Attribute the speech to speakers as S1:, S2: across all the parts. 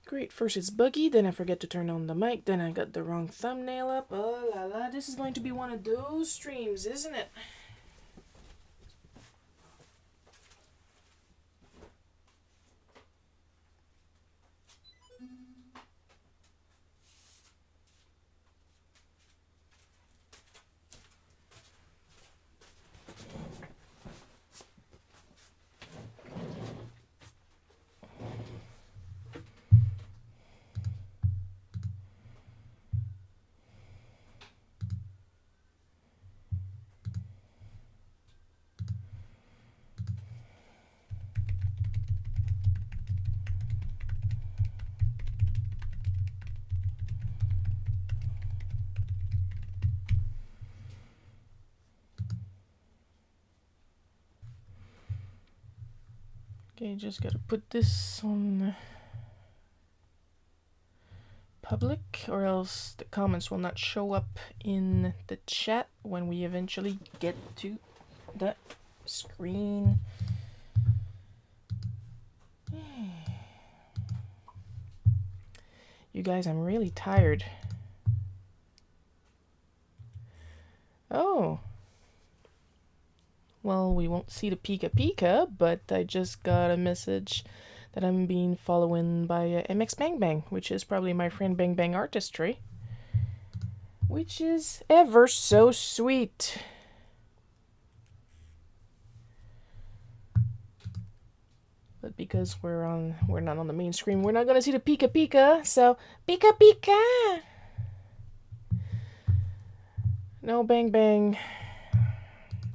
S1: Great, first it's buggy, then I forget to turn on the mic, then I got the wrong thumbnail up. Oh la la, this is going to be one of those streams, isn't it? Okay, just gotta put this on public, or else the comments will not show up in the chat when we eventually get to the screen. You guys, I'm really tired. Oh. Well, we won't see the Pika Pika, but I just got a message that I'm being followed by MX Bang Bang, which is probably my friend Bang Bang Artistry, which is ever so sweet. But because we're not on the main screen, we're not gonna see the Pika Pika. So Pika Pika. No, Bang Bang.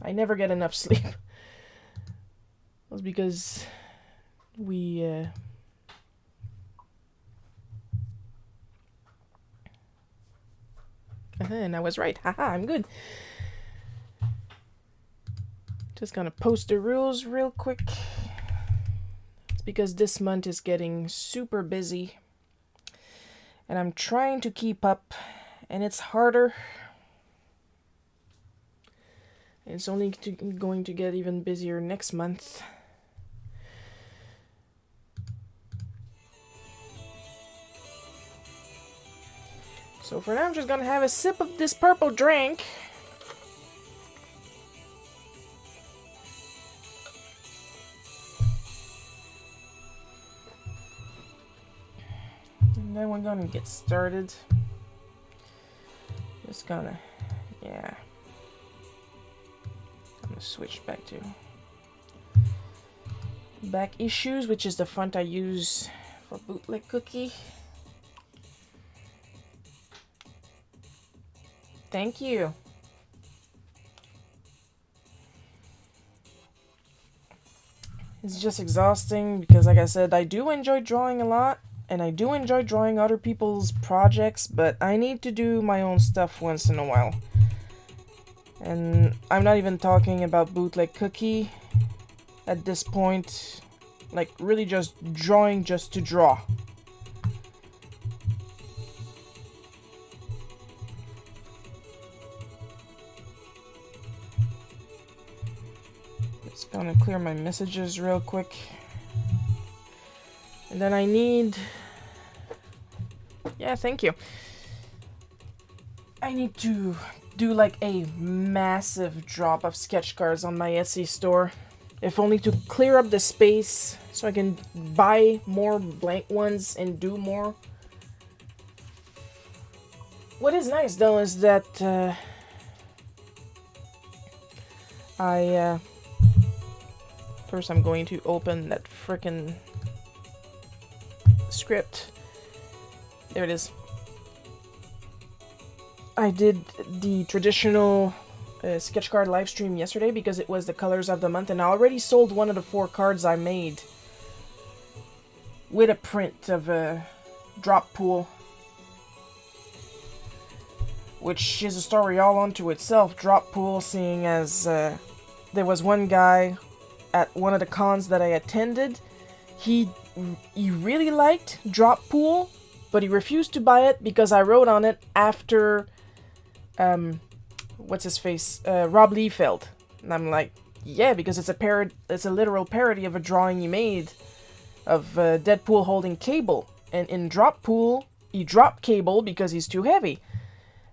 S1: I never get enough sleep. That's because we and I was right. Haha, I'm good. Just gonna post the rules real quick. It's because this month is getting super busy. And I'm trying to keep up, and it's harder. It's only going to get even busier next month. So for now, I'm just gonna have a sip of this purple drink. And then we're gonna get started. Just gonna, yeah. I'm gonna switch back to back issues, which is the font I use for Bootleg Cookie. Thank you. It's just exhausting because, like I said, I do enjoy drawing a lot, and I do enjoy drawing other people's projects, but I need to do my own stuff once in a while. And I'm not even talking about Bootleg Cookie at this point, like really just drawing just to draw. Just gonna clear my messages real quick. And then I need... Yeah, thank you. I need to do like a massive drop of sketch cards on my Etsy store, if only to clear up the space so I can buy more blank ones and do more. What is nice though is that first I'm going to open that frickin' script. There it is. I did the traditional sketch card live stream yesterday because it was the colors of the month, and I already sold one of the 4 cards I made with a print of a drop pool, which is a story all unto itself. Drop pool, seeing as there was one guy at one of the cons that I attended, he really liked drop pool, but he refused to buy it because I wrote on it after what's his face, Rob Liefeld. And I'm like, yeah, because it's a literal parody of a drawing you made of Deadpool holding Cable. And in drop pool, he dropped Cable because he's too heavy.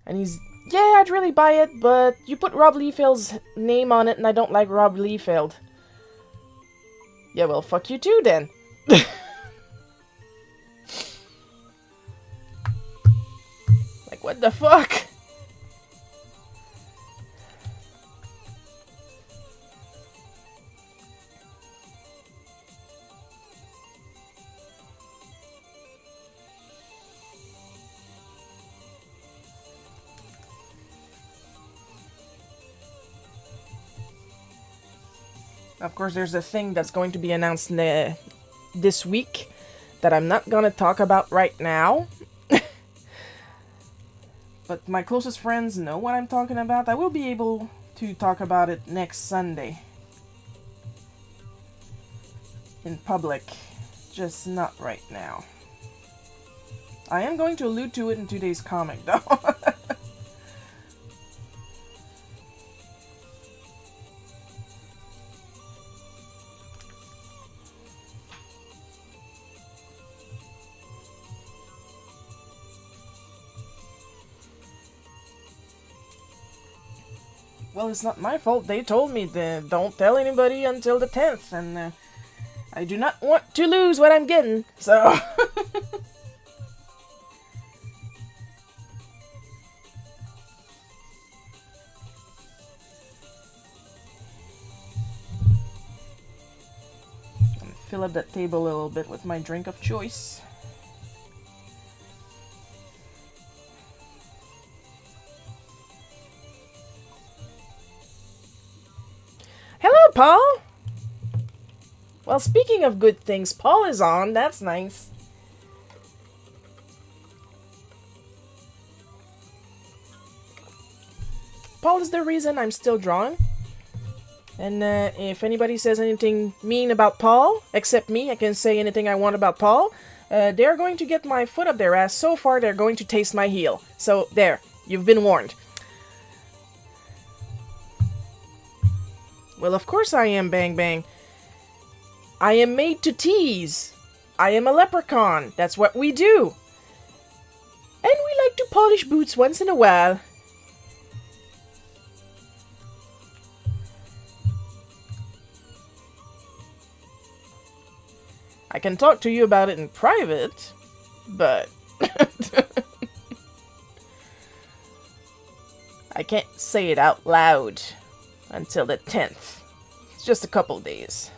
S1: And he's, yeah, I'd really buy it, but you put Rob Liefeld's name on it, and I don't like Rob Liefeld. Yeah, well, fuck you too, then. Like, what the fuck? Of course, there's a thing that's going to be announced this week that I'm not gonna talk about right now. But my closest friends know what I'm talking about. I will be able to talk about it next Sunday. In public. Just not right now. I am going to allude to it in today's comic, though. Well, it's not my fault. They told me to don't tell anybody until the 10th, and I do not want to lose what I'm getting, so... Fill up that table a little bit with my drink of choice. Hello, Paul! Well, speaking of good things, Paul is on. That's nice. Paul is the reason I'm still drawing. And if anybody says anything mean about Paul, except me, I can say anything I want about Paul, they're going to get my foot up their ass. So far, they're going to taste my heel. So, there. You've been warned. Well, of course I am, Bang Bang. I am made to tease. I am a leprechaun. That's what we do. And we like to polish boots once in a while. I can talk to you about it in private, but... I can't say it out loud until the 10th. It's just a couple days.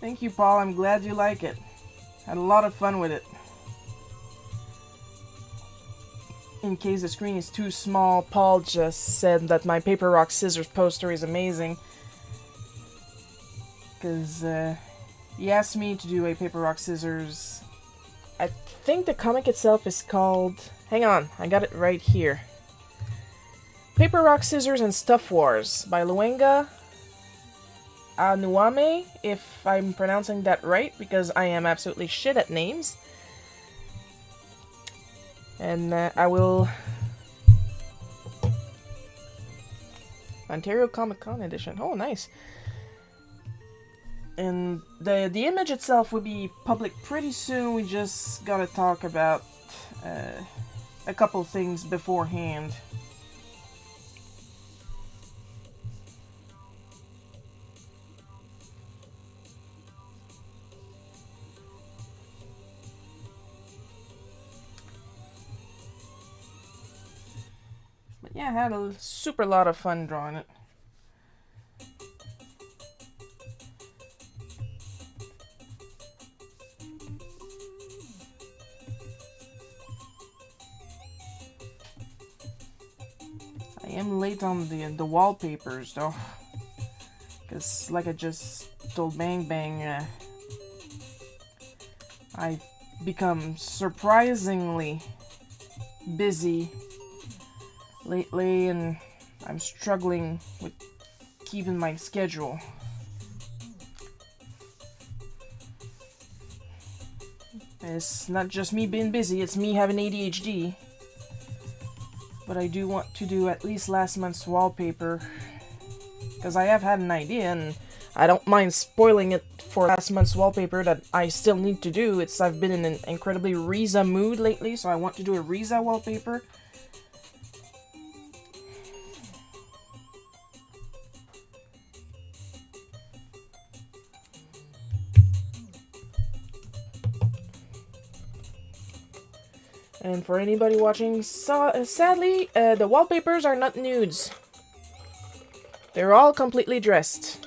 S1: Thank you, Paul. I'm glad you like it. Had a lot of fun with it. In case the screen is too small, Paul just said that my paper, rock, scissors poster is amazing. Because he asked me to do a paper, rock, scissors. I think the comic itself is called... Hang on, I got it right here. Paper, Rock, Scissors, and Stuff Wars by Luenga Anuame, if I'm pronouncing that right, because I am absolutely shit at names. And I will... Ontario Comic Con edition. Oh, nice. And the image itself will be public pretty soon. We just gotta talk about a couple things beforehand. But yeah, I had a super lot of fun drawing it. am late on the wallpapers though, because like I just told Bang Bang, I've become surprisingly busy lately, and I'm struggling with keeping my schedule. It's not just me being busy, it's me having ADHD. But I do want to do at least last month's wallpaper, because I have had an idea, and I don't mind spoiling it for last month's wallpaper that I still need to do. I've been in an incredibly Riza mood lately, so I want to do a Riza wallpaper. And for anybody watching, sadly, the wallpapers are not nudes. They're all completely dressed.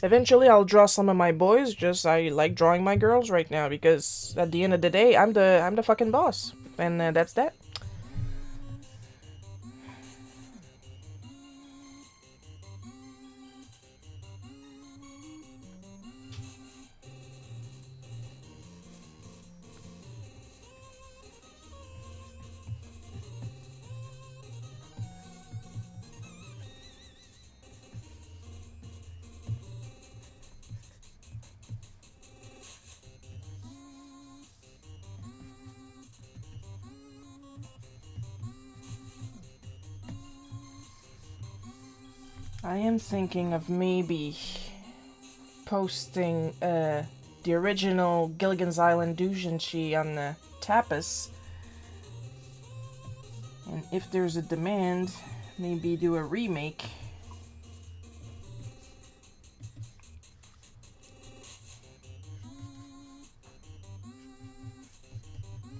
S1: Eventually, I'll draw some of my boys. Just I like drawing my girls right now because at the end of the day, I'm the fucking boss, and that's that. I am thinking of maybe posting the original Gilligan's Island doujinshi on the tapas, and if there's a demand, maybe do a remake.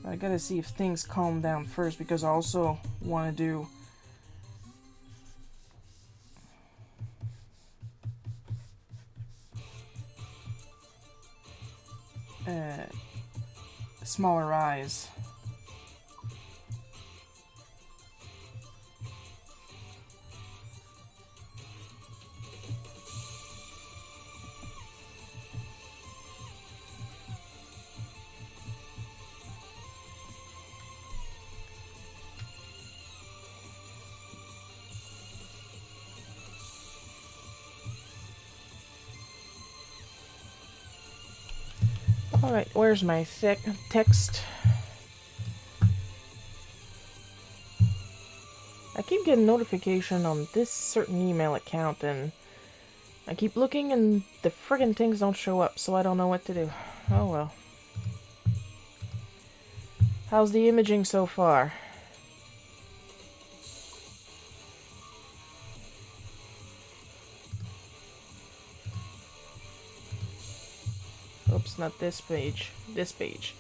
S1: I gotta see if things calm down first, because I also want to do smaller eyes. Alright, where's my text? I keep getting notification on this certain email account, and I keep looking and the friggin' things don't show up, so I don't know what to do. Oh well. How's the imaging so far? Oops, not this page. This page.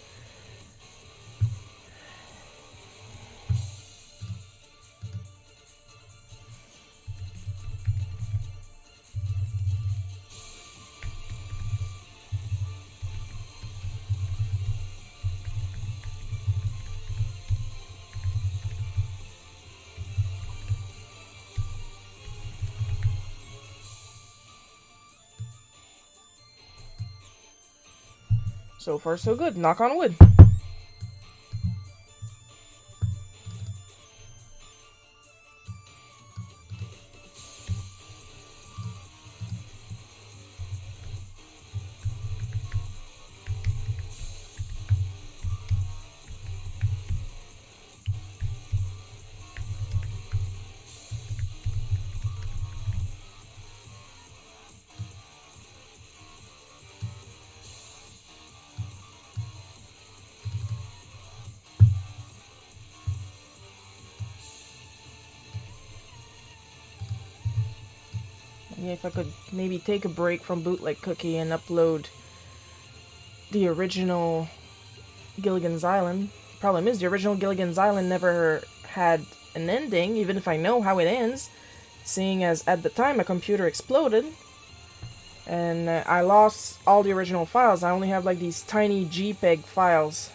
S1: So far, so good. Knock on wood. Yeah, if I could maybe take a break from Bootleg Cookie and upload the original Gilligan's Island. Problem is, the original Gilligan's Island never had an ending, even if I know how it ends, seeing as at the time my computer exploded, and I lost all the original files. I only have like these tiny JPEG files.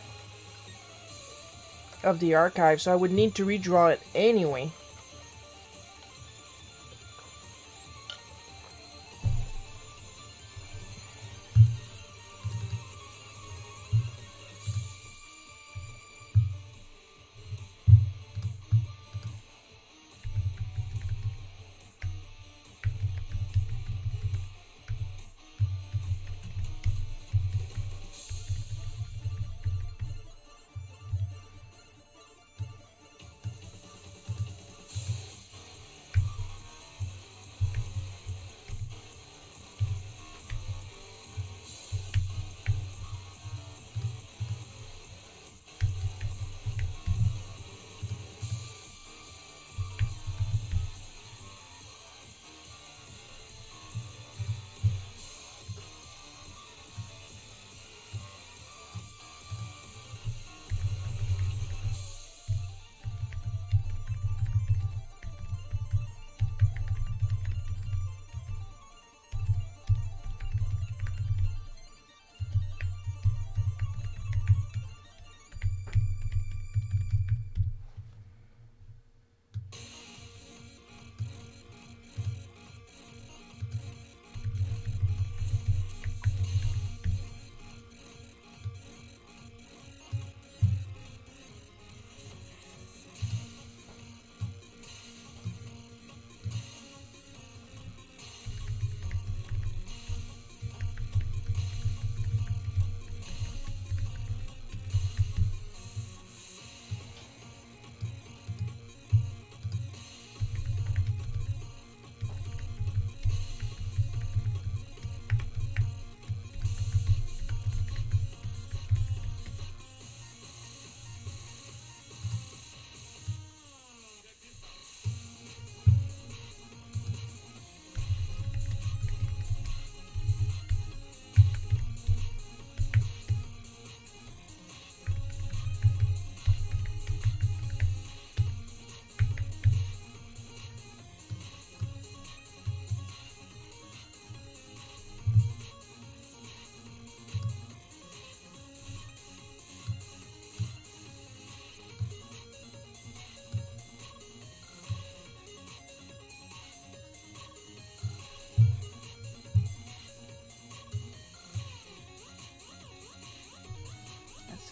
S1: of the archive, so I would need to redraw it anyway.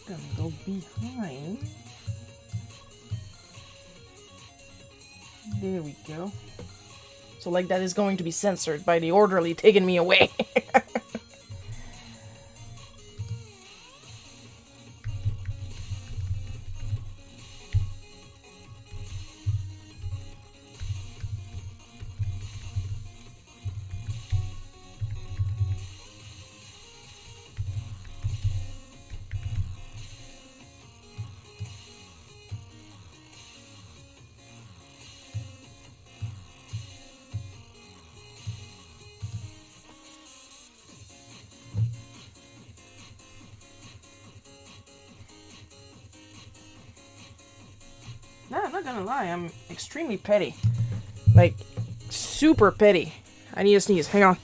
S1: Gonna go behind. There we go. So like that is going to be censored by the orderly taking me away. No, I'm not gonna lie, I'm extremely petty. Like, super petty. I need to sneeze. Hang on.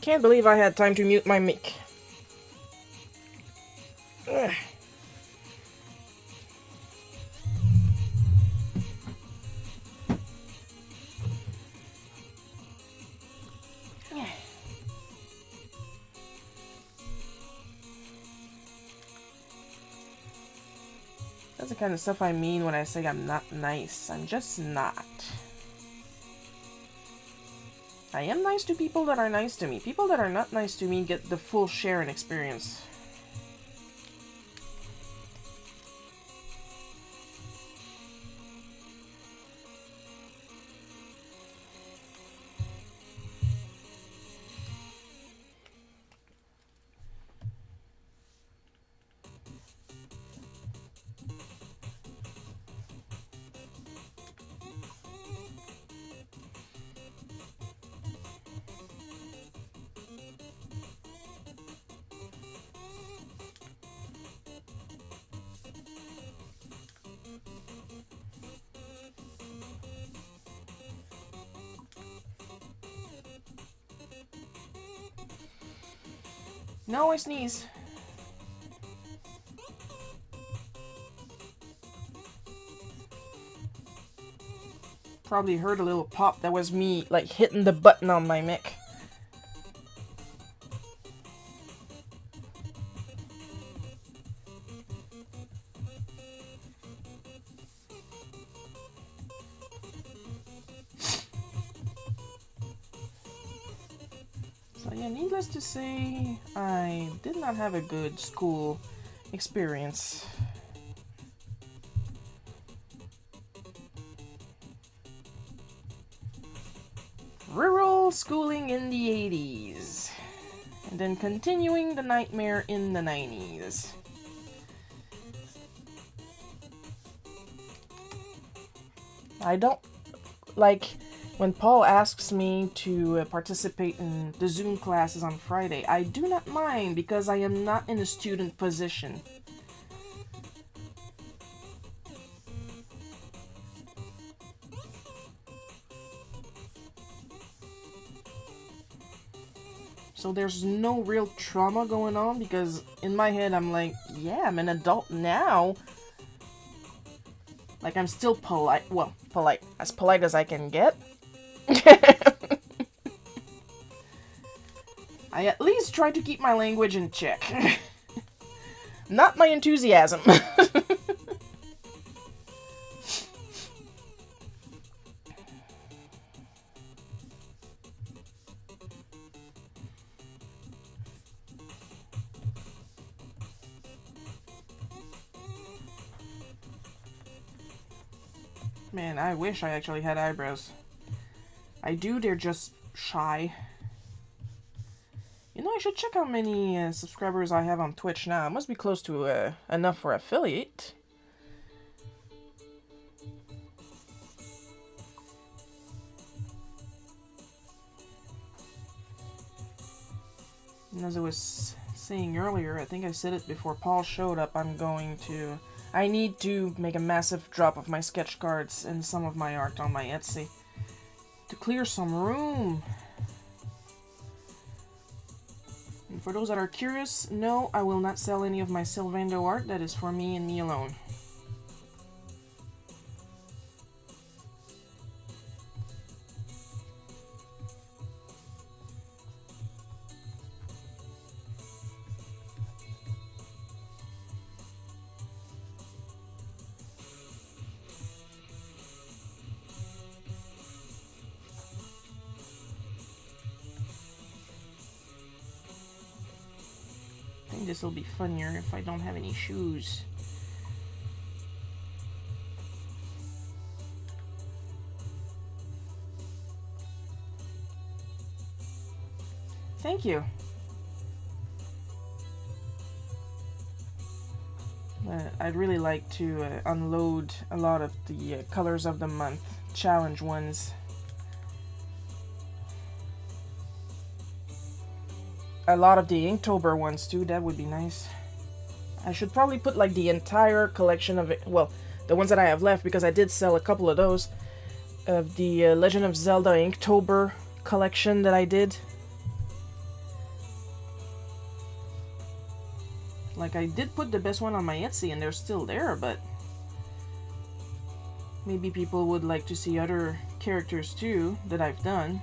S1: Can't believe I had time to mute my mic. Ugh. That's the kind of stuff I mean when I say I'm not nice. I'm just not. I am nice to people that are nice to me. People that are not nice to me get the full share and experience. No, I sneeze. Probably heard a little pop. That was me, like, hitting the button on my mic. So yeah, needless to say, I did not have a good school experience. Rural schooling in the 80s. And then continuing the nightmare in the 90s. I don't like when Paul asks me to participate in the Zoom classes on Friday. I do not mind because I am not in a student position. So there's no real trauma going on because in my head I'm like, yeah, I'm an adult now. Like, I'm still polite. Well, polite. As polite as I can get. I at least try to keep my language in check. Not my enthusiasm. Man, I wish I actually had eyebrows. I do, they're just shy. You know, I should check how many subscribers I have on Twitch now. It must be close to enough for affiliate. And as I was saying earlier, I think I said it before Paul showed up, I need to make a massive drop of my sketch cards and some of my art on my Etsy to clear some room. And for those that are curious, no, I will not sell any of my Sylvando art. That is for me and me alone. I think this will be funnier if I don't have any shoes. Thank you. I'd really like to unload a lot of the colors of the month challenge ones. A lot of the Inktober ones too, that would be nice. I should probably put like the entire collection of it, well, the ones that I have left, because I did sell a couple of those, of the Legend of Zelda Inktober collection that I did. Like, I did put the best one on my Etsy and they're still there, but maybe people would like to see other characters too that I've done.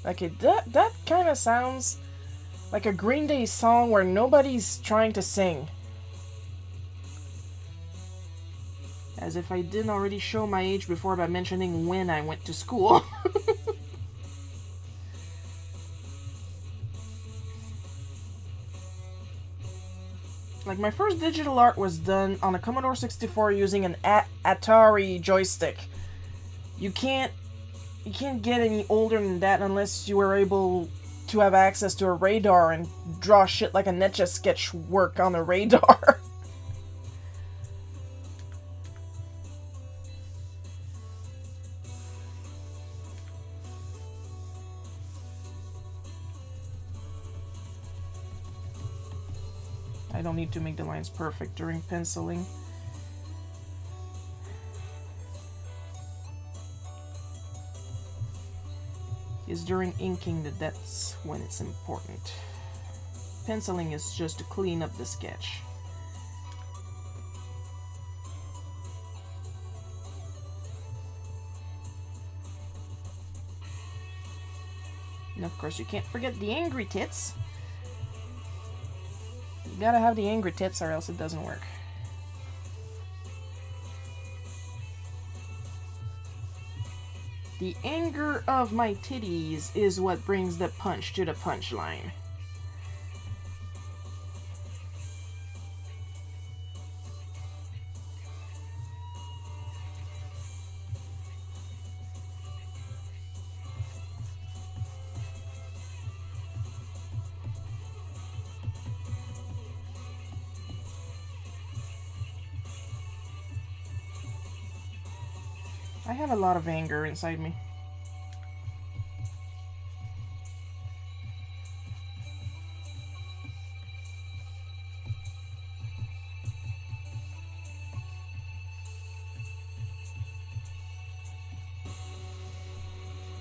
S1: Okay, that kind of sounds like a Green Day song where nobody's trying to sing. As if I didn't already show my age before by mentioning when I went to school. Like, my first digital art was done on a Commodore 64 using an Atari joystick. You can't get any older than that unless you were able to have access to a radar and draw shit like a Etch-a-Sketch work on a radar. don't need to make the lines perfect during penciling. It's during inking that's when it's important. Penciling is just to clean up the sketch. And of course you can't forget the angry tits. You gotta have the angry tits or else it doesn't work. The anger of my titties is what brings the punch to the punchline. I have a lot of anger inside me.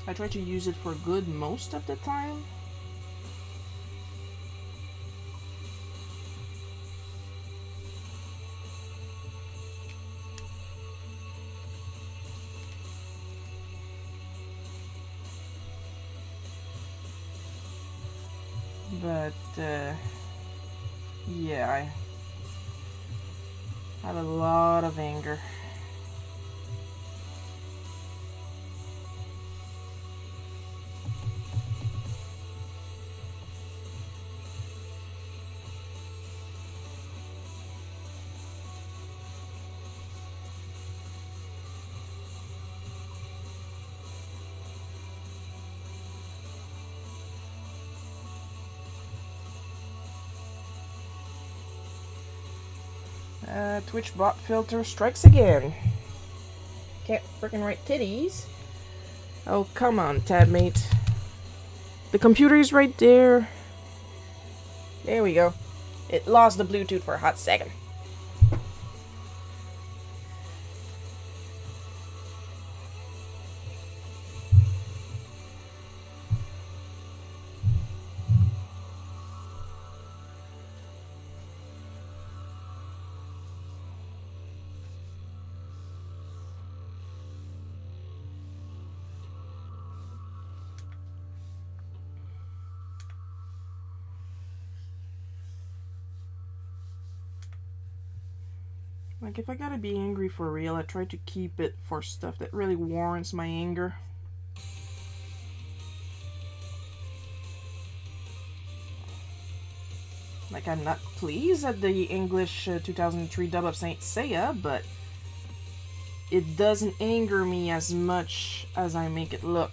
S1: I try to use it for good most of the time. But, yeah, I have a lot of anger. Twitch bot filter strikes again. Can't freaking write titties. Oh, come on, tabmate. The computer's right there. There we go. It lost the Bluetooth for a hot second. Like, if I gotta be angry for real, I try to keep it for stuff that really warrants my anger. Like, I'm not pleased at the English 2003 dub of Saint Seiya, but it doesn't anger me as much as I make it look.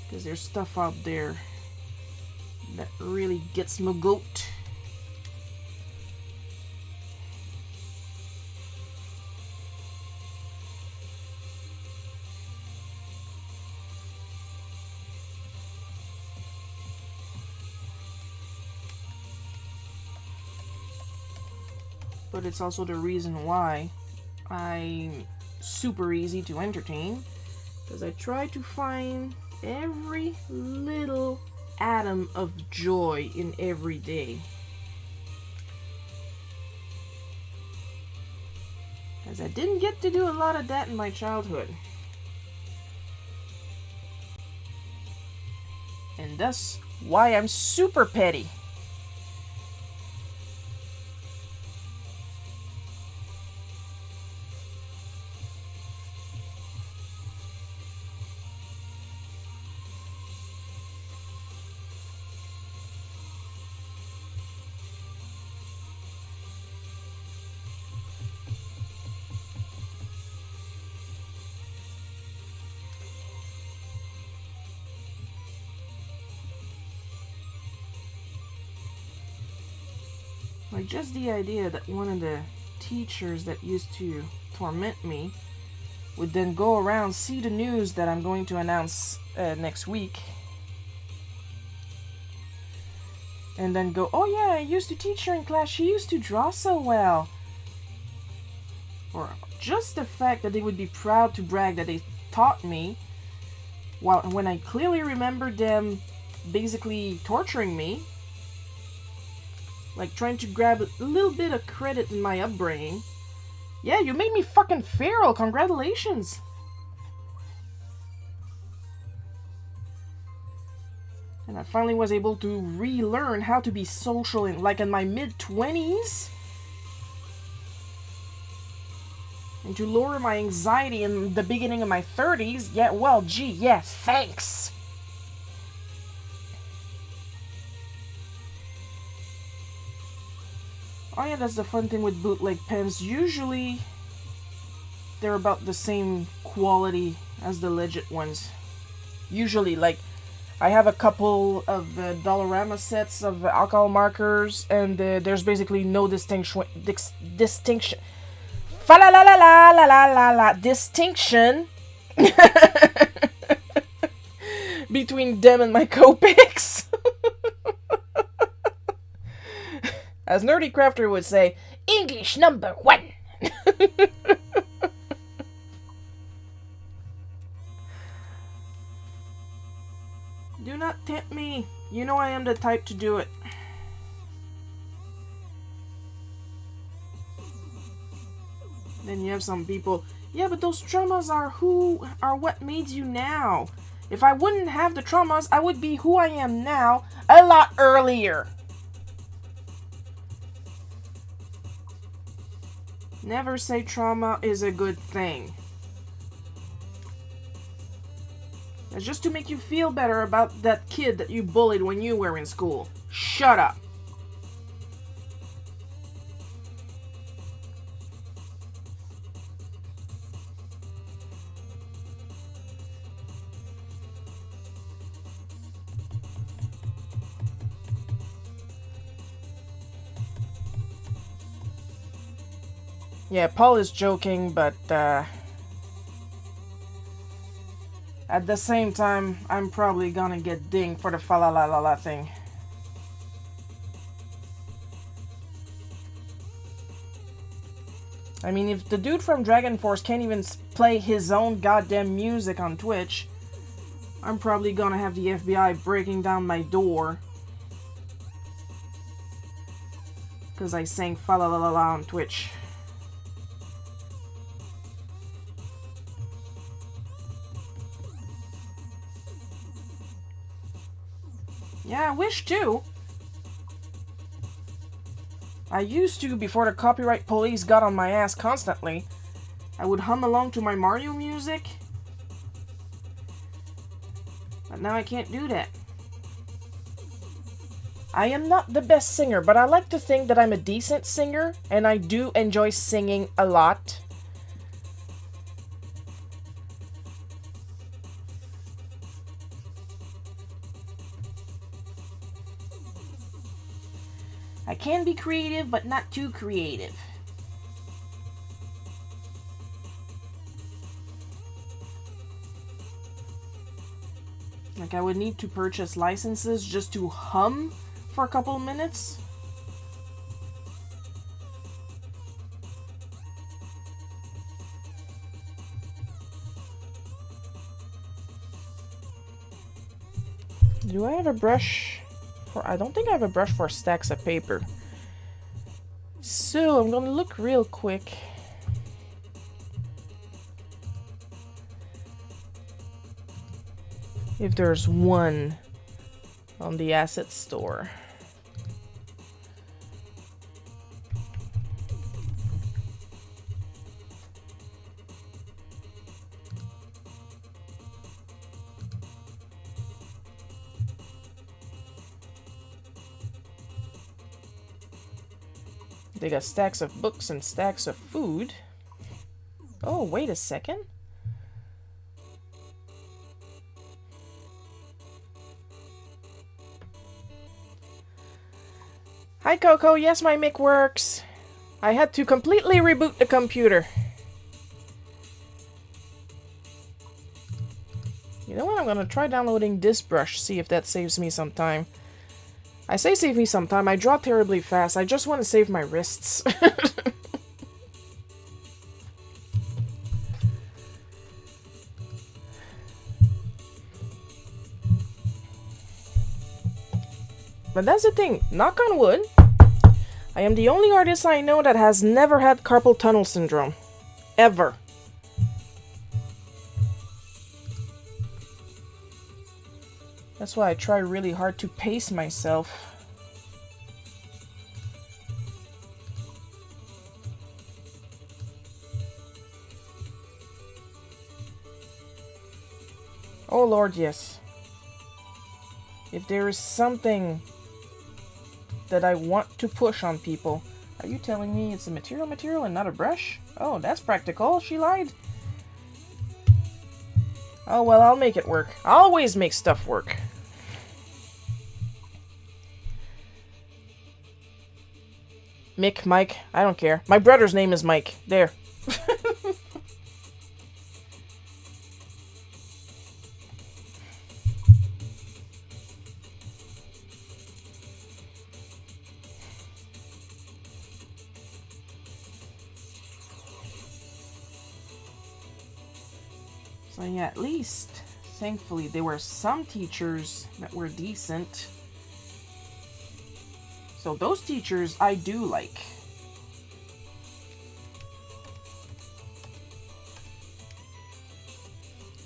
S1: Because there's stuff out there that really gets my goat. But it's also the reason why I'm super easy to entertain, because I try to find every little atom of joy in every day. Because I didn't get to do a lot of that in my childhood. And thus, why I'm super petty. Like, just the idea that one of the teachers that used to torment me would then go around, see the news that I'm going to announce next week, and then go, oh yeah, I used to teach her in class, she used to draw so well. Or just the fact that they would be proud to brag that they taught me, while when I clearly remember them basically torturing me, like trying to grab a little bit of credit in my upbringing. Yeah, you made me fucking feral, congratulations! And I finally was able to relearn how to be social in my mid-20s. And to lower my anxiety in the beginning of my 30s. Yeah, well, gee, yeah, thanks! Oh yeah, that's the fun thing with bootleg pens. Usually, they're about the same quality as the legit ones. Usually, like, I have a couple of Dollarama sets of alcohol markers, and there's basically no distinction. Fa la la la la la la la la distinction between them and my Copics. As Nerdy Crafter would say, English number 1. Do not tempt me. You know I am the type to do it. Then you have some people, yeah, but those traumas are what made you now. If I wouldn't have the traumas, I would be who I am now a lot earlier. Never say trauma is a good thing. It's just to make you feel better about that kid that you bullied when you were in school. Shut up. Yeah, Paul is joking, but at the same time, I'm probably gonna get dinged for the fa la la la la thing. I mean, if the dude from Dragon Force can't even play his own goddamn music on Twitch, I'm probably gonna have the FBI breaking down my door because I sang fa la la la la on Twitch. Yeah, I wish too. I used to before the copyright police got on my ass constantly. I would hum along to my Mario music. But now I can't do that. I am not the best singer, but I like to think that I'm a decent singer, and I do enjoy singing a lot. I can be creative, but not too creative. Like, I would need to purchase licenses just to hum for a couple of minutes. Do I have a brush? I don't think I have a brush for stacks of paper. So I'm gonna look real quick. If there's one on the asset store. They got stacks of books and stacks of food. Oh, wait a second. Hi, Coco. Yes, my mic works. I had to completely reboot the computer. You know what? I'm gonna try downloading this brush, see if that saves me some time. I say save me some time. I draw terribly fast. I just want to save my wrists. But that's the thing. Knock on wood. I am the only artist I know that has never had carpal tunnel syndrome. Ever. That's why I try really hard to pace myself. Oh Lord, yes. If there is something that I want to push on people, are you telling me it's a material and not a brush? Oh, that's practical. She lied. Oh well, I'll make it work. I'll always make stuff work. Mick, Mike, I don't care. My brother's name is Mike. There. So yeah, at least, thankfully, there were some teachers that were decent. So those teachers I do like.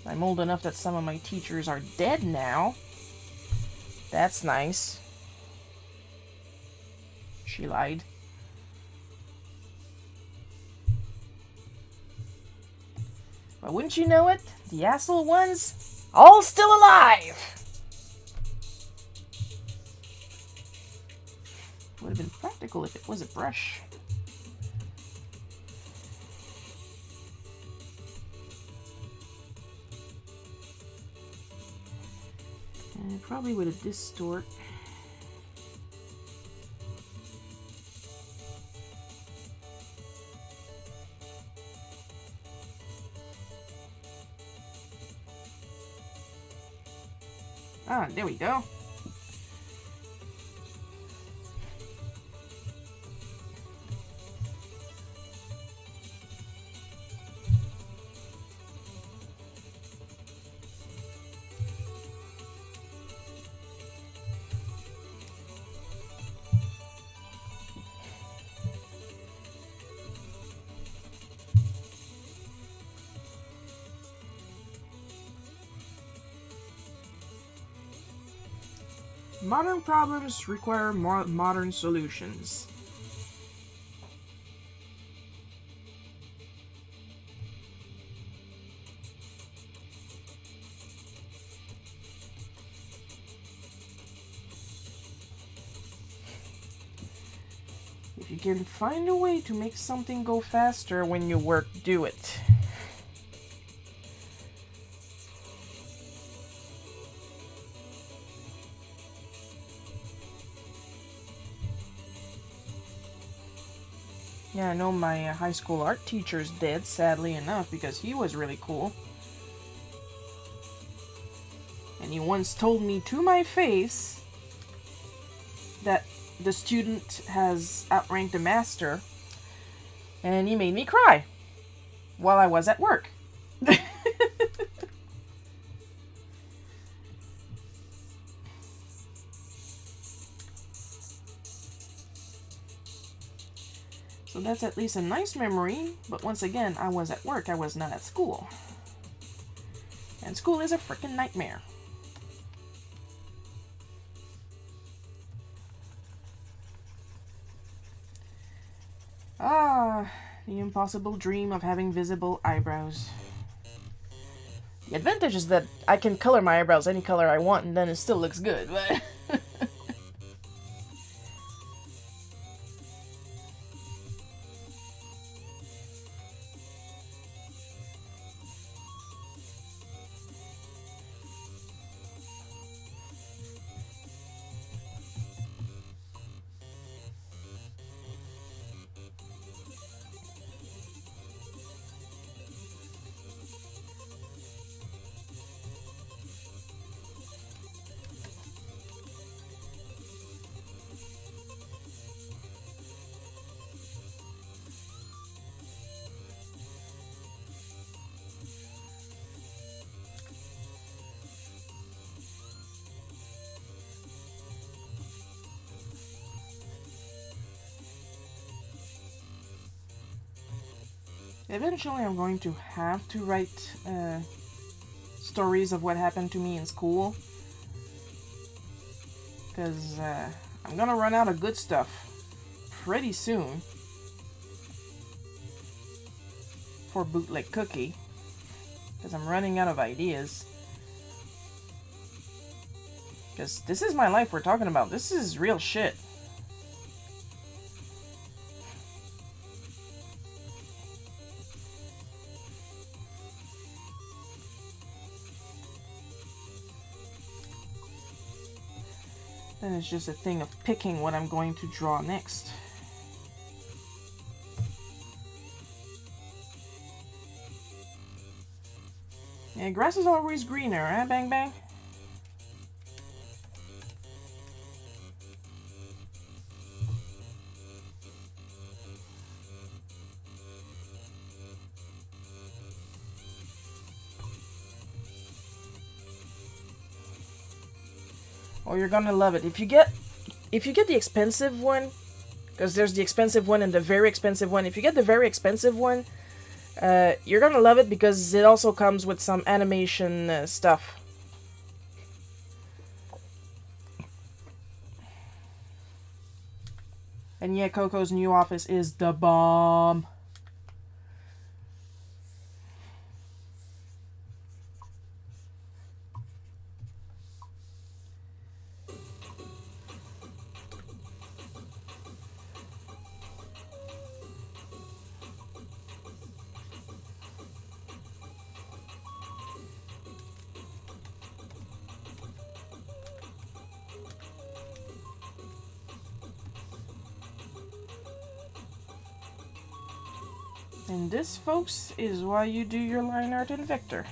S1: I'm old enough that some of my teachers are dead now. That's nice. She lied. But wouldn't you know it, the asshole ones, all still alive! Would have been practical if it was a brush. And probably would have distort. Ah, there we go. Modern problems require modern solutions. If you can find a way to make something go faster when you work, do it. Yeah, I know my high school art teacher's dead, sadly enough, because he was really cool. And he once told me to my face that the student has outranked the master, and he made me cry while I was at work. So that's at least a nice memory, but once again, I was at work, I was not at school. And school is a freaking nightmare. Ah, the impossible dream of having visible eyebrows. The advantage is that I can color my eyebrows any color I want and then it still looks good, but... eventually I'm going to have to write stories of what happened to me in school. Because I'm gonna run out of good stuff pretty soon for Bootleg Cookie. Because I'm running out of ideas. Because this is my life we're talking about. This is real shit. Then it's just a thing of picking what I'm going to draw next. Yeah, grass is always greener, eh, Bang Bang? Oh, you're gonna love it. If you get the expensive one, because there's the expensive one and the very expensive one. If you get the very expensive one, you're gonna love it because it also comes with some animation stuff. And yeah, Coco's new office is the bomb. And this, folks, is why you do your line art in Vector.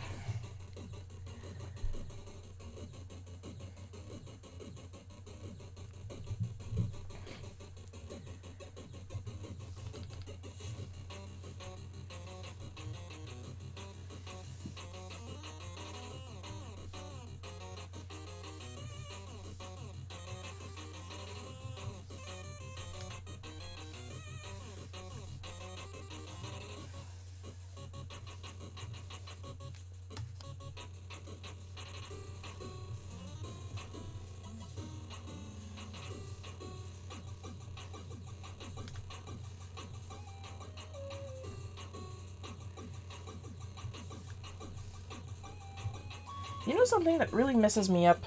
S1: You know something that really messes me up?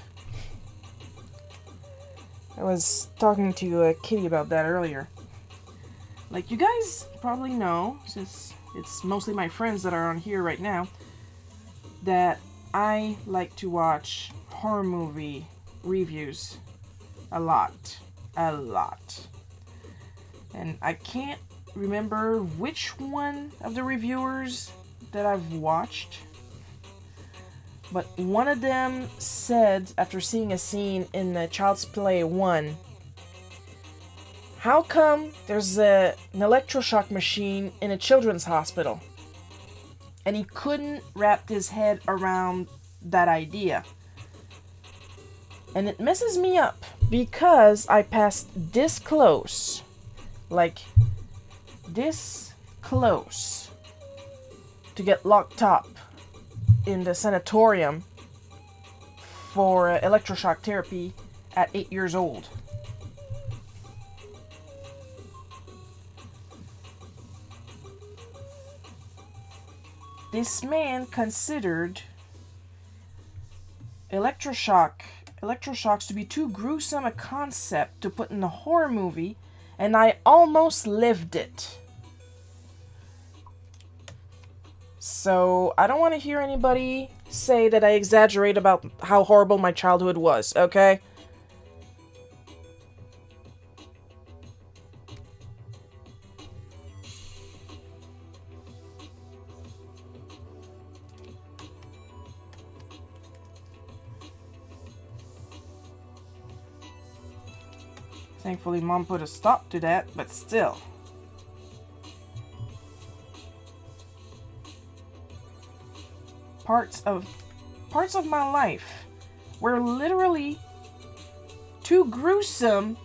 S1: I was talking to Kitty about that earlier. Like, you guys probably know, since it's mostly my friends that are on here right now, that I like to watch horror movie reviews a lot. A lot. And I can't remember which one of the reviewers that I've watched, but one of them said, after seeing a scene in Child's Play 1, how come there's an electroshock machine in a children's hospital? And he couldn't wrap his head around that idea. And it messes me up because I passed this close, like this close, to get locked up in the sanatorium for electroshock therapy at 8 years old. This man considered electroshocks to be too gruesome a concept to put in a horror movie, and I almost lived it. So, I don't want to hear anybody say that I exaggerate about how horrible my childhood was, okay? Thankfully, Mom put a stop to that, but still. Parts of my life were literally too gruesome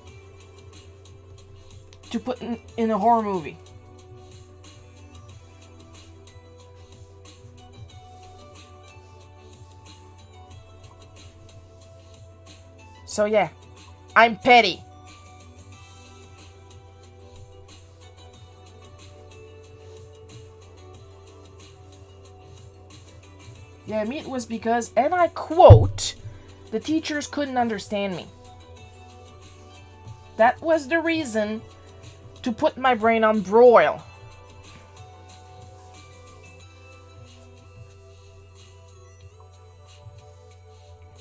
S1: to put in a horror movie. So yeah, I'm petty. Yeah, it was because, and I quote, the teachers couldn't understand me. That was the reason to put my brain on broil.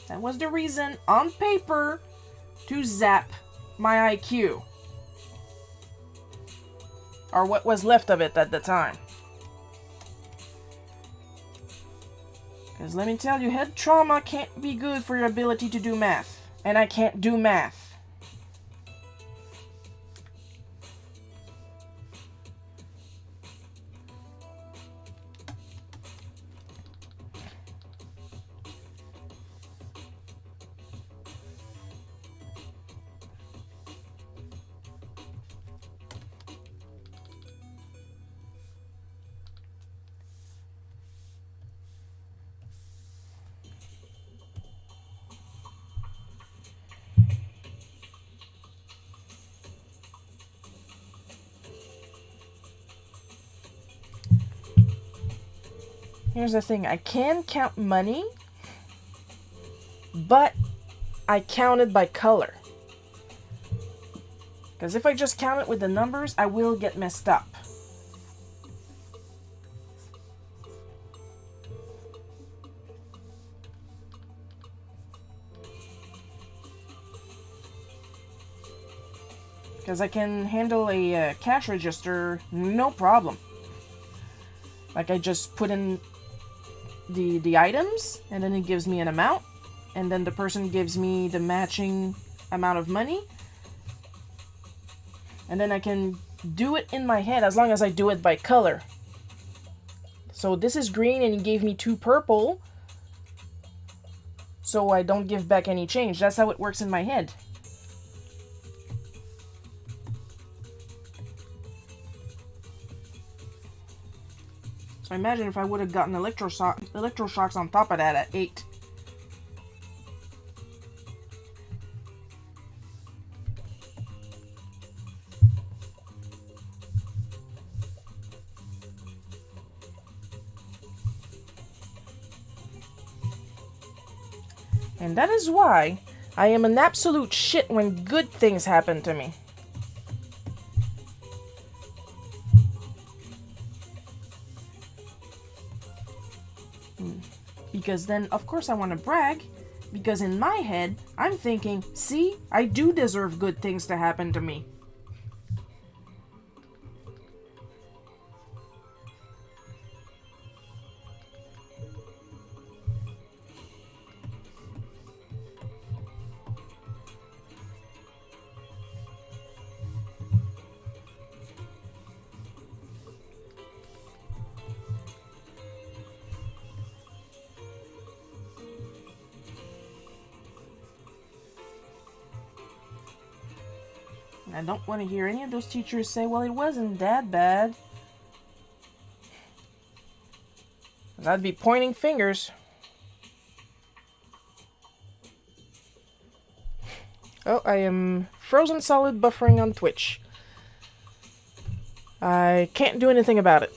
S1: That was the reason, on paper, to zap my IQ. Or what was left of it at the time. Because let me tell you, head trauma can't be good for your ability to do math. And I can't do math. Here's the thing, I can count money, but I count it by color. Because if I just count it with the numbers, I will get messed up. Because I can handle a cash register, no problem. Like I just put in the items, and then it gives me an amount, and then the person gives me the matching amount of money, and then I can do it in my head as long as I do it by color. So this is green and he gave me 2 purple, so I don't give back any change. That's how it works in my head. So imagine if I would have gotten electroshocks on top of that at 8. And that is why I am an absolute shit when good things happen to me. Because then, of course, I want to brag. Because in my head, I'm thinking, see, I do deserve good things to happen to me. I don't want to hear any of those teachers say, well, it wasn't that bad. I'd be pointing fingers. Oh, I am frozen solid buffering on Twitch. I can't do anything about it.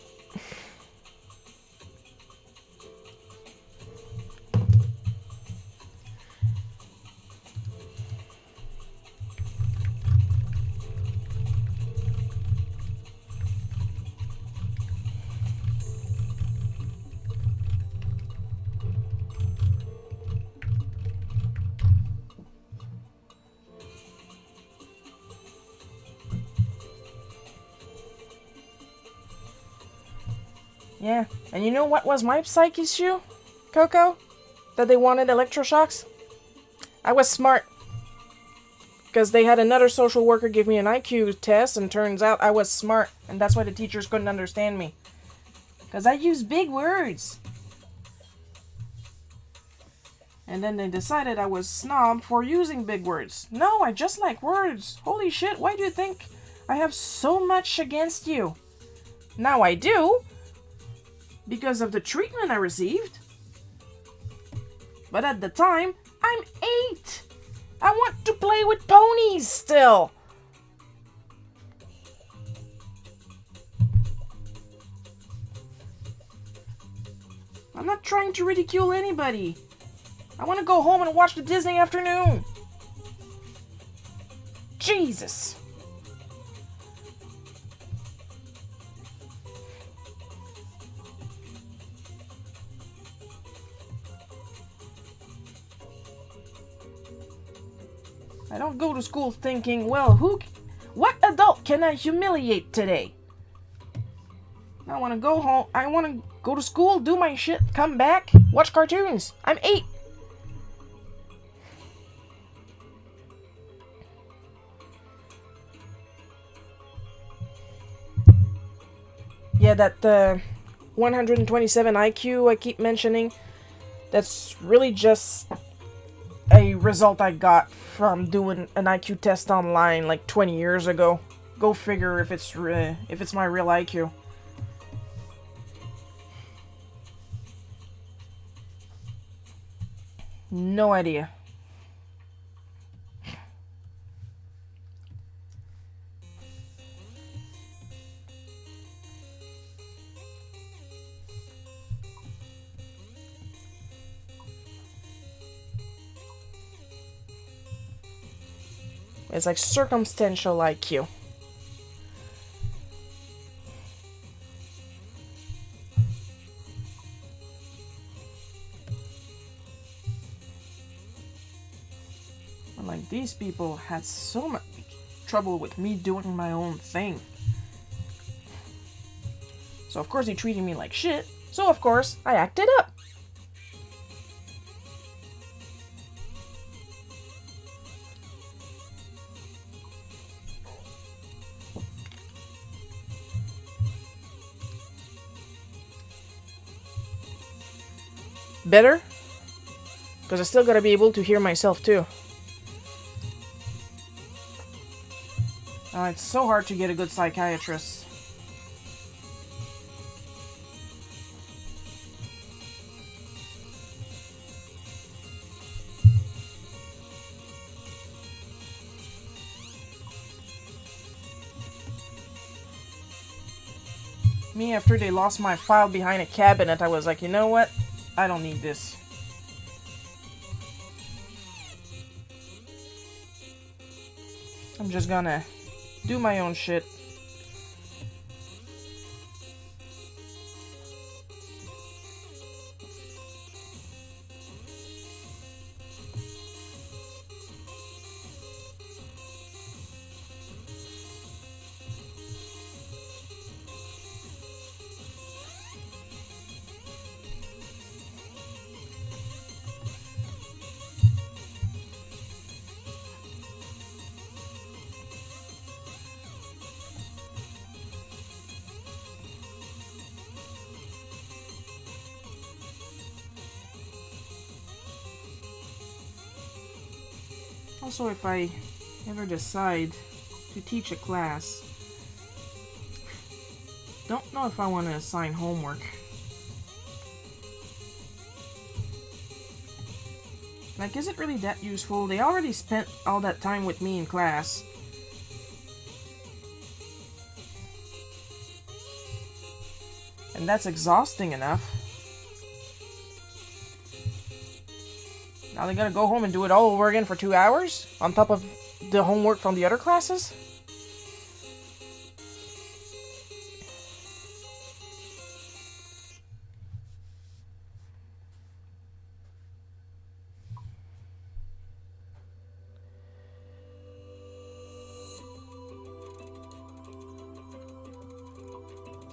S1: Yeah, and you know what was my psych issue, Coco? That they wanted electroshocks? I was smart. Because they had another social worker give me an IQ test, and turns out I was smart. And that's why the teachers couldn't understand me. Because I use big words. And then they decided I was snob for using big words. No, I just like words. Holy shit, why do you think I have so much against you? Now I do. Because of the treatment I received. But at the time, I'm 8. I want to play with ponies still! I'm not trying to ridicule anybody. I want to go home and watch the Disney afternoon. Jesus. I don't go to school thinking, well, what adult can I humiliate today? I want to go home. I want to go to school, do my shit, come back, watch cartoons. I'm 8. Yeah, that 127 IQ I keep mentioning, that's really just a result I got from doing an IQ test online like 20 years ago. Go figure if it's my real IQ. No idea. It's like circumstantial IQ. And like these people had so much trouble with me doing my own thing. So of course they treated me like shit. So of course I acted up. Better? Because I still gotta be able to hear myself too. It's so hard to get a good psychiatrist. Me, after they lost my file behind a cabinet, I was like, you know what? I don't need this. I'm just gonna do my own shit. Also, if I ever decide to teach a class, don't know if I want to assign homework. Like, is it really that useful? They already spent all that time with me in class. And that's exhausting enough. Now they gotta go home and do it all over again for 2 hours? On top of the homework from the other classes?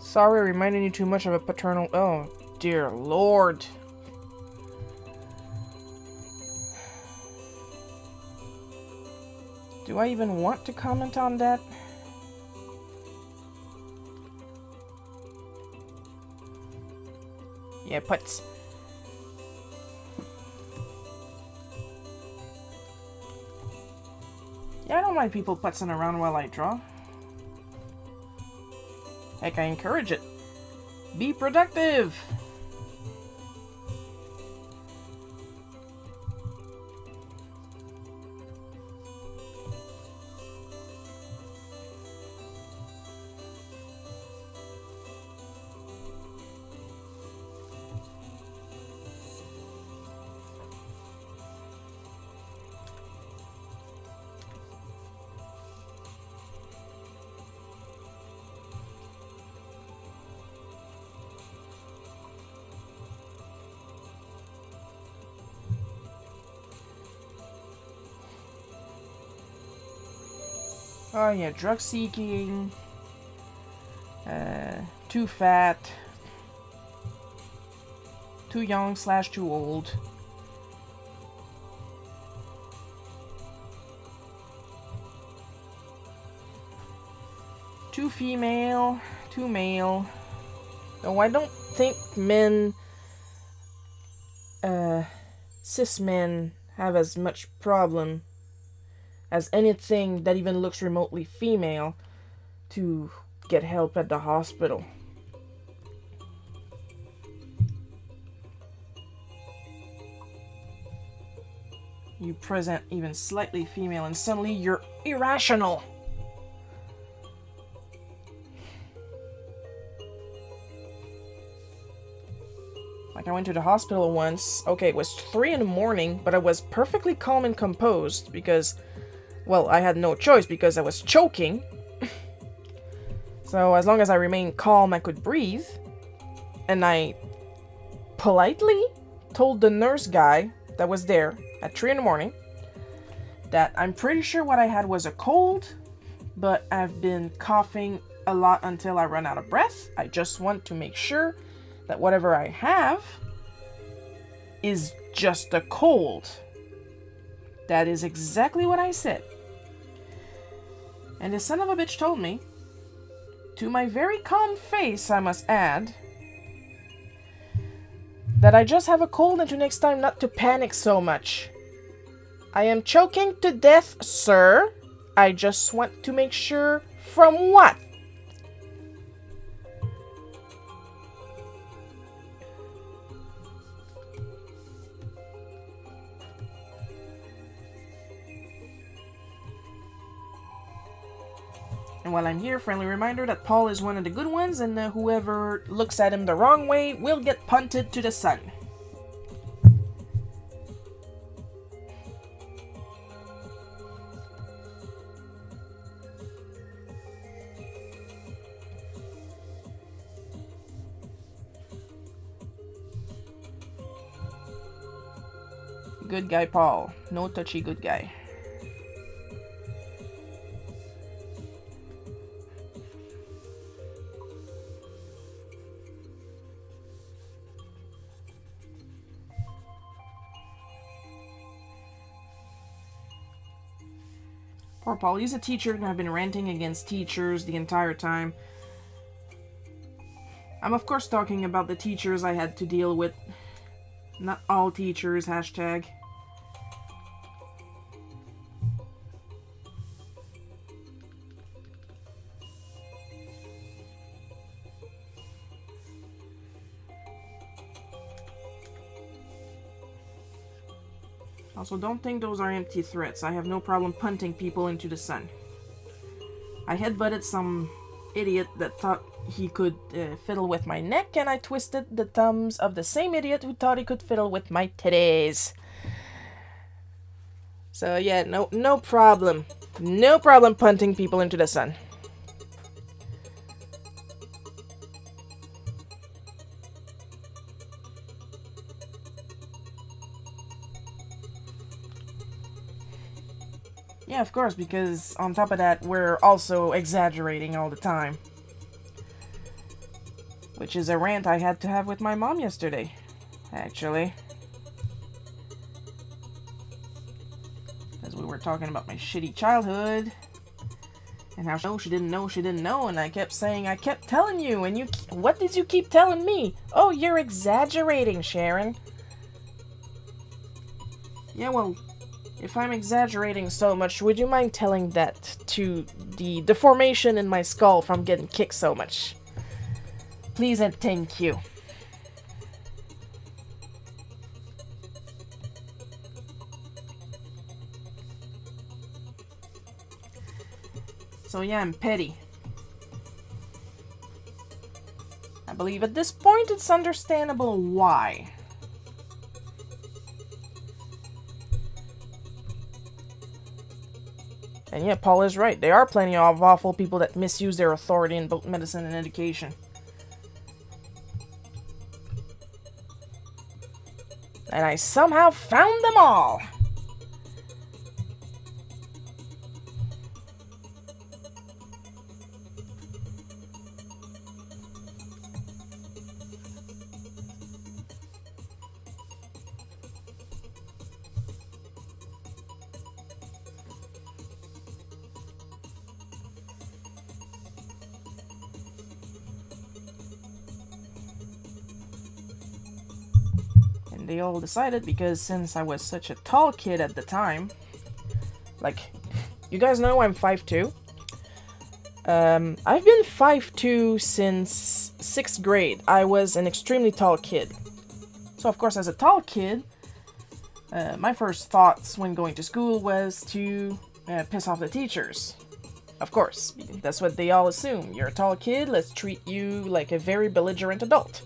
S1: Sorry, reminding you too much of a paternal... Oh, dear lord. Do I even want to comment on that? Yeah, putz. Yeah, I don't mind people putzing around while I draw. Heck, I encourage it. Be productive! Oh yeah, drug seeking. Too fat. Too young / too old. Too female. Too male. No, I don't think men, cis men, have as much problem as anything that even looks remotely female to get help at the hospital. You present even slightly female and suddenly you're irrational. Like, I went to the hospital once. Okay, it was 3 in the morning, but I was perfectly calm and composed because, well, I had no choice because I was choking. So as long as I remained calm, I could breathe. And I politely told the nurse guy that was there at 3 in the morning that I'm pretty sure what I had was a cold, but I've been coughing a lot until I run out of breath. I just want to make sure that whatever I have is just a cold. That is exactly what I said. And the son of a bitch told me, to my very calm face, I must add, that I just have a cold and to next time not to panic so much. I am choking to death, sir. I just want to make sure from what? And while I'm here, friendly reminder that Paul is one of the good ones, and whoever looks at him the wrong way will get punted to the sun. Good guy, Paul. No touchy good guy. Poor Paul. He's a teacher, and I've been ranting against teachers the entire time. I'm of course talking about the teachers I had to deal with. Not all teachers, hashtag. Also, don't think those are empty threats. I have no problem punting people into the sun. I headbutted some idiot that thought he could fiddle with my neck, and I twisted the thumbs of the same idiot who thought he could fiddle with my titties. So yeah, no problem. No problem punting people into the sun. Yeah, of course, because on top of that, we're also exaggerating all the time. Which is a rant I had to have with my mom yesterday, actually. As we were talking about my shitty childhood. And how she didn't know, and I kept saying, I kept telling you, and you, what did you keep telling me? Oh, you're exaggerating, Sharon. Yeah, well, if I'm exaggerating so much, would you mind telling that to the deformation in my skull from getting kicked so much? Please and thank you. So yeah, I'm petty. I believe at this point it's understandable why. And yeah, Paul is right. There are plenty of awful people that misuse their authority in both medicine and education. And I somehow found them all! they all decided, because since I was such a tall kid at the time, like, you guys know I'm 5'2". I've been 5'2" since 6th grade. I was an extremely tall kid. So of course, as a tall kid, my first thoughts when going to school was to piss off the teachers. Of course, that's what they all assume. You're a tall kid, let's treat you like a very belligerent adult.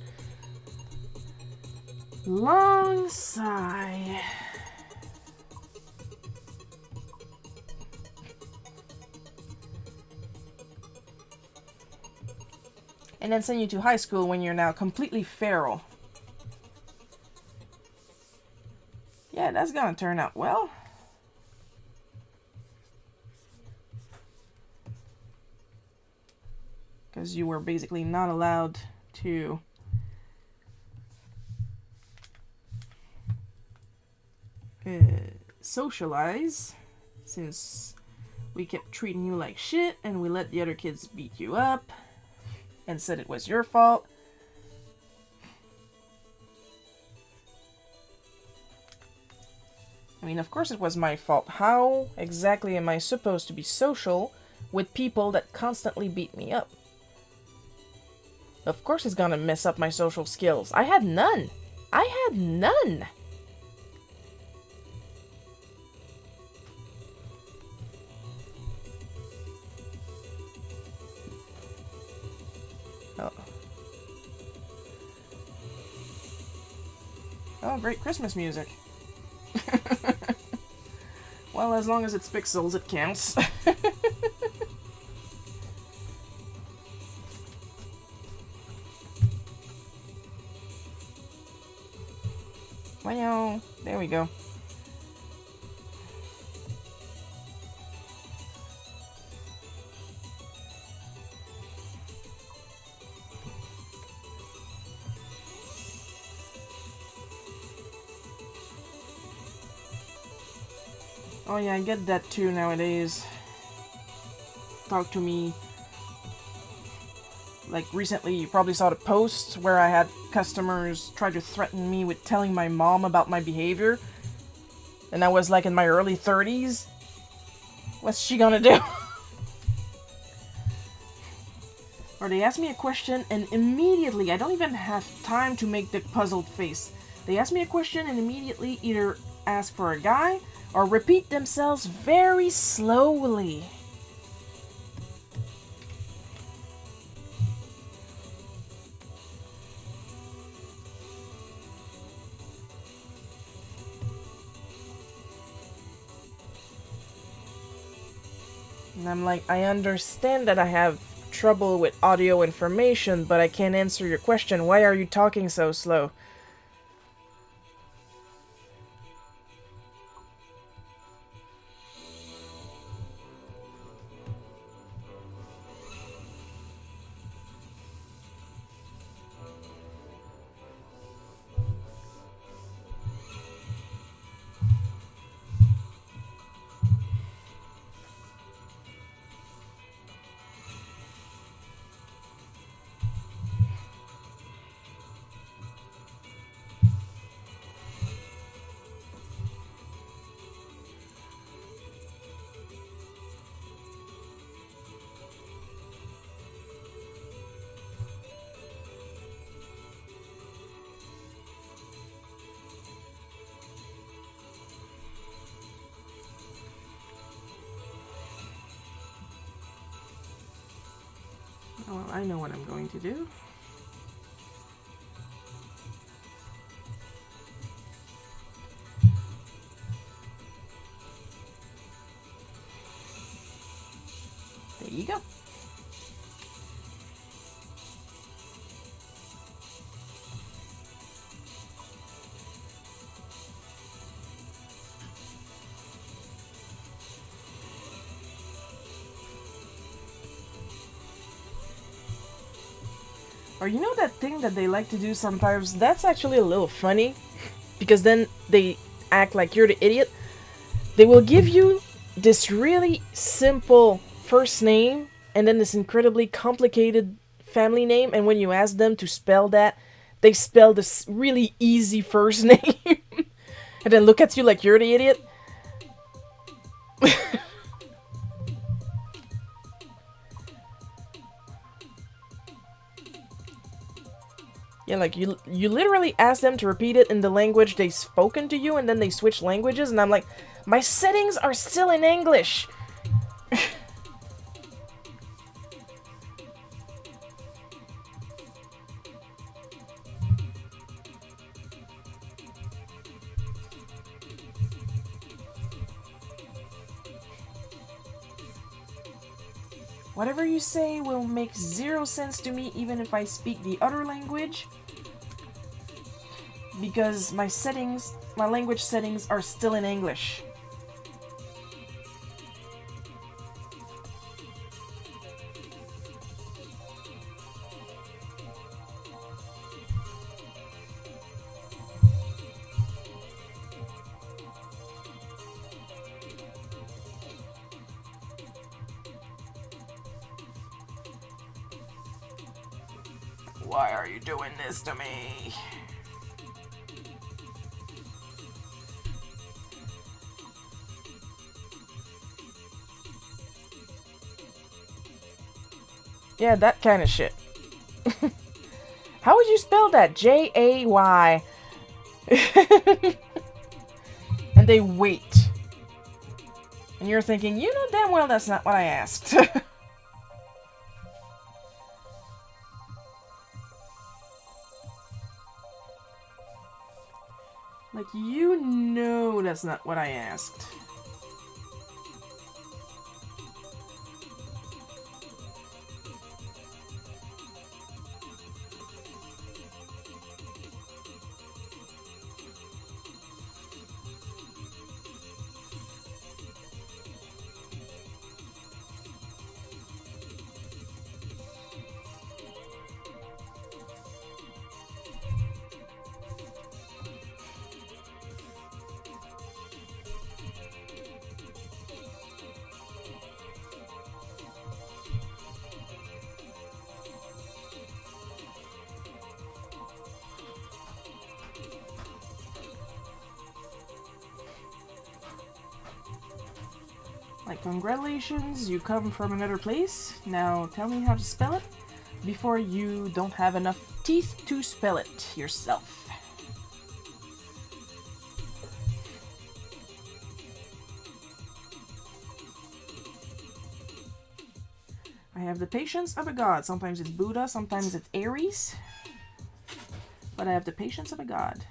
S1: Long sigh. And then send you to high school when you're now completely feral. Yeah, that's gonna turn out well. Because you were basically not allowed to socialize, since we kept treating you like shit and we let the other kids beat you up and said it was your fault. I mean, of course it was my fault. How exactly am I supposed to be social with people that constantly beat me up? Of course it's gonna mess up my social skills. I had none. I had none. Oh, great Christmas music. Well, as long as it's pixels, it counts. Well, there we go. Oh yeah, I get that too nowadays. Talk to me. Like recently, you probably saw the post where I had customers try to threaten me with telling my mom about my behavior. And I was like in my early 30s. What's she gonna do? Or they ask me a question and immediately, I don't even have time to make the puzzled face. They ask me a question and immediately either ask for a guy or repeat themselves very slowly. And I'm like, I understand that I have trouble with audio information, but I can't answer your question. Why are you talking so slow? Well, I know what I'm going to do. There you go. Or you know that thing that they like to do sometimes? That's actually a little funny. Because then they act like you're the idiot. They will give you this really simple first name and then this incredibly complicated family name, and when you ask them to spell that, they spell this really easy first name and then look at you like you're the idiot. Yeah, like you literally ask them to repeat it in the language they've spoken to you, and then they switch languages, and I'm like, my settings are still in English. Whatever you say will make 0 sense to me even if I speak the other language. Because my language settings are still in English. Why are you doing this to me? Yeah, that kind of shit. How would you spell that? J-A-Y. And they wait. And you're thinking, you know damn well that's not what I asked. Like, you know that's not what I asked. Like, congratulations, you come from another place. Now tell me how to spell it before you don't have enough teeth to spell it yourself. I have the patience of a god. Sometimes it's Buddha, sometimes it's Aries. But I have the patience of a god.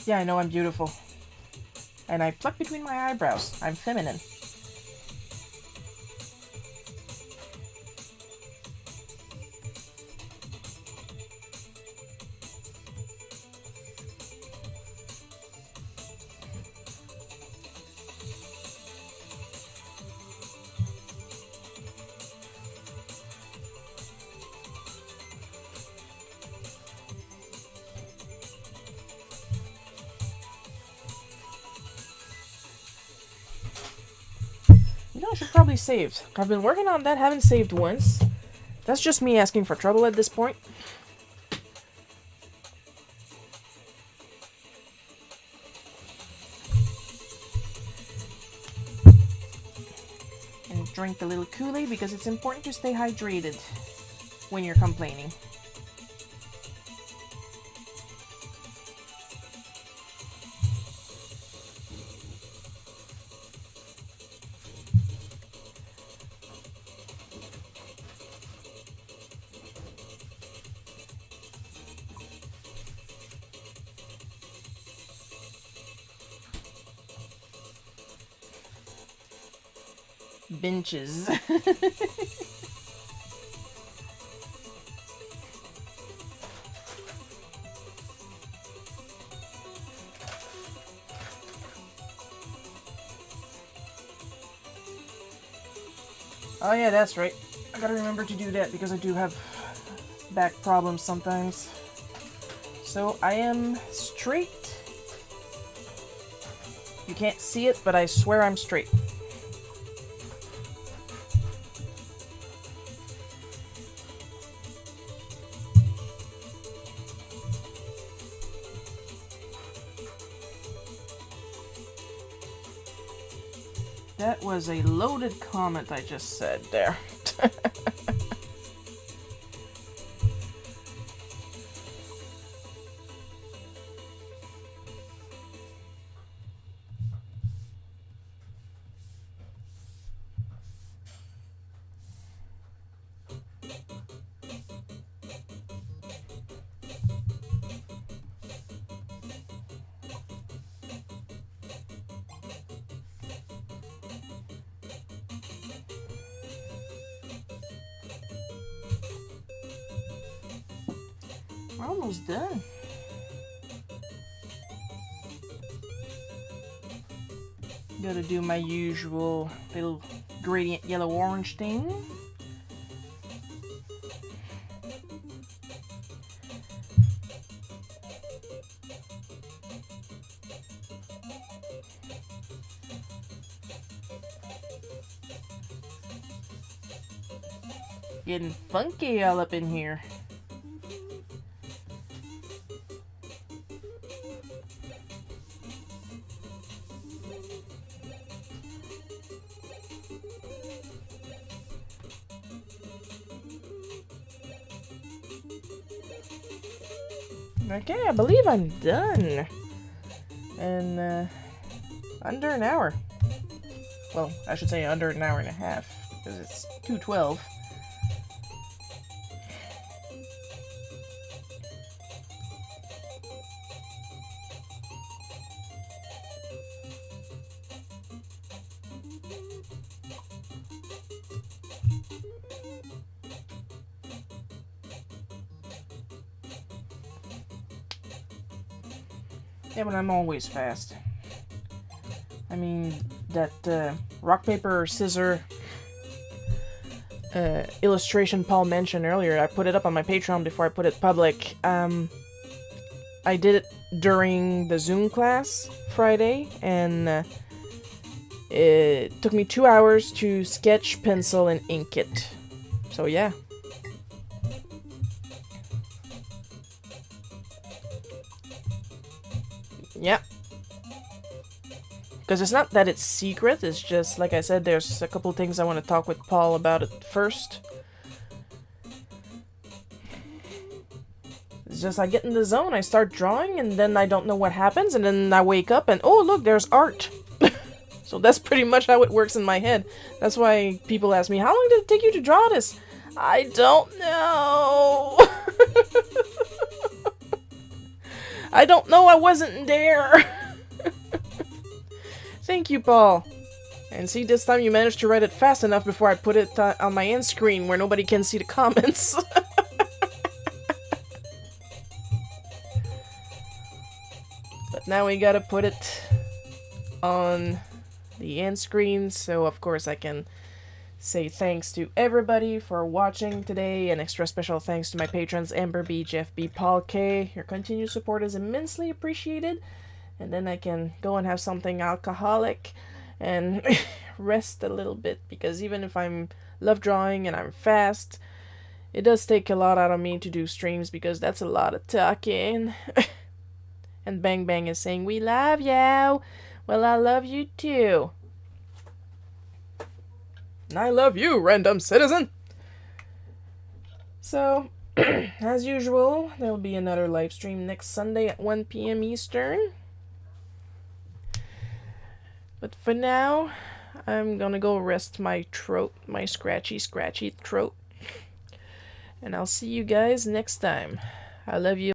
S1: Yeah, I know I'm beautiful. And I pluck between my eyebrows. I'm feminine. I should probably save. I've been working on that, haven't saved once. That's just me asking for trouble at this point. And drink a little Kool-Aid because it's important to stay hydrated when you're complaining. Benches. Oh yeah, that's right. I gotta remember to do that because I do have back problems sometimes. So I am straight. You can't see it, but I swear I'm straight. That was a loaded comment I just said there. We're almost done. Gotta do my usual little gradient yellow-orange thing. Getting funky all up in here. Okay, I believe I'm done. In under an hour. Well, I should say under an hour and a half, because it's 2:12. Yeah, but I'm always fast. I mean, that rock, paper, scissors illustration Paul mentioned earlier, I put it up on my Patreon before I put it public. I did it during the Zoom class Friday, and it took me 2 hours to sketch, pencil, and ink it. So yeah. Yeah. Because it's not that it's secret, it's just, like I said, there's a couple things I want to talk with Paul about it first. It's just I get in the zone, I start drawing, and then I don't know what happens, and then I wake up and, oh look, there's art! So that's pretty much how it works in my head. That's why people ask me, how long did it take you to draw this? I don't know! I don't know, I wasn't there! Thank you, Paul. And see, this time you managed to write it fast enough before I put it on my end screen where nobody can see the comments. But now we gotta put it on the end screen, so of course I can say thanks to everybody for watching today. An extra special thanks to my patrons Amber B, Jeff B, Paul K. Your continued support is immensely appreciated. And then I can go and have something alcoholic and rest a little bit, because even if I'm love drawing and I'm fast, it does take a lot out of me to do streams because that's a lot of talking. And Bang Bang is saying, we love you. Well, I love you too. And I love you, random citizen. So, as usual, there will be another live stream next Sunday at 1 p.m. Eastern. But for now, I'm gonna go rest my throat, my scratchy throat. And I'll see you guys next time. I love you.